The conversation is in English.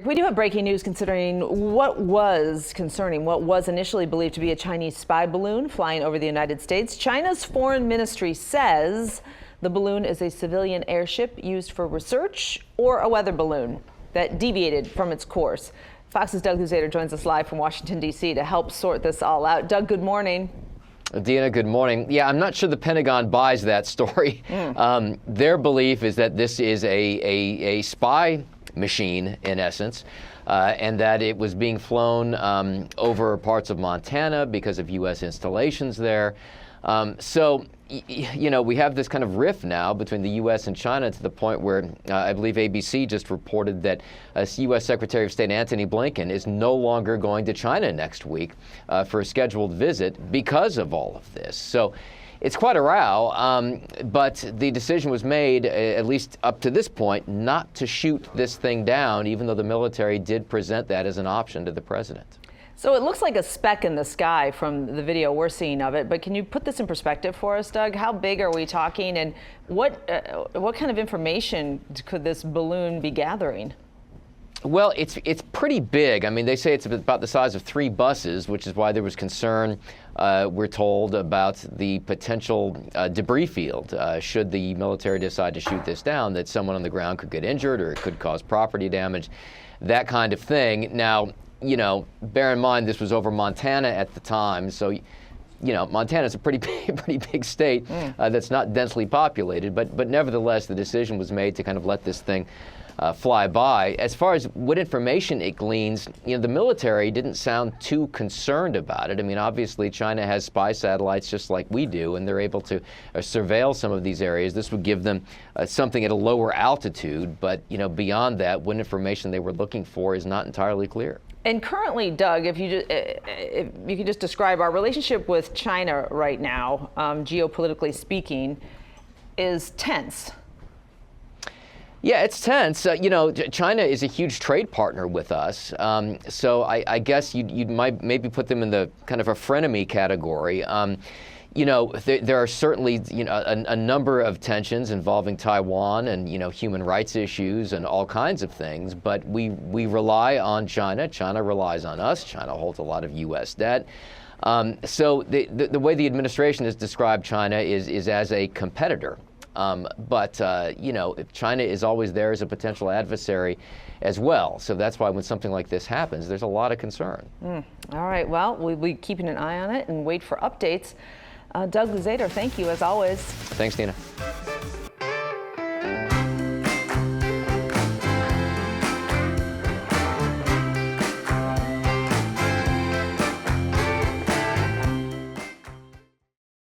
We do have breaking news concerning what was initially believed to be a Chinese spy balloon flying over the United States. China's foreign ministry says the balloon is a civilian airship used for research or a weather balloon that deviated from its course. Fox's Doug Luzader joins us live from Washington, D.C. to help sort this all out. Doug, good morning. Dina, good morning. Yeah, I'm not sure the Pentagon buys that story. Their belief is that this is a spy machine, in essence, and that it was being flown over parts of Montana because of U.S. installations there. So, you know, we have this kind of rift now between the U.S. and China to the point where I believe ABC just reported that U.S. Secretary of State Antony Blinken is no longer going to China next week for a scheduled visit because of all of this. So it's quite a row, but the decision was made, at least up to this point, not to shoot this thing down, even though the military did present that as an option to the president. So it looks like a speck in the sky from the video we're seeing of it, but can you put this in perspective for us, Doug? How big are we talking, and what kind of information could this balloon be gathering? Well, it's pretty big. I mean, they say it's about the size of 3 buses, which is why there was concern, we're told, about the potential debris field. Should the military decide to shoot this down, that someone on the ground could get injured or it could cause property damage, that kind of thing. Now, you know, bear in mind this was over Montana at the time, so, you know, Montana's a pretty big state that's not densely populated, but nevertheless, the decision was made to kind of let this thing fly by. As far as what information it gleans, you know, the military didn't sound too concerned about it. I mean, obviously, China has spy satellites just like we do, and they're able to surveil some of these areas. This would give them something at a lower altitude, but, you know, beyond that, what information they were looking for is not entirely clear. And currently, Doug, if you could just describe our relationship with China right now, geopolitically speaking, is tense. Yeah, it's tense. You know, China is a huge trade partner with us, so I guess you might maybe put them in the kind of a frenemy category. You know, there are certainly, you know, a number of tensions involving Taiwan and, you know, human rights issues and all kinds of things, but we rely on China. China relies on us. China holds a lot of U.S. debt. So the way the administration has described China is as a competitor. But, you know, China is always there as a potential adversary as well. So that's why when something like this happens, there's a lot of concern. All right. Well, we'll be keeping an eye on it and wait for updates. Doug Luzader, thank you as always. Thanks, Dina.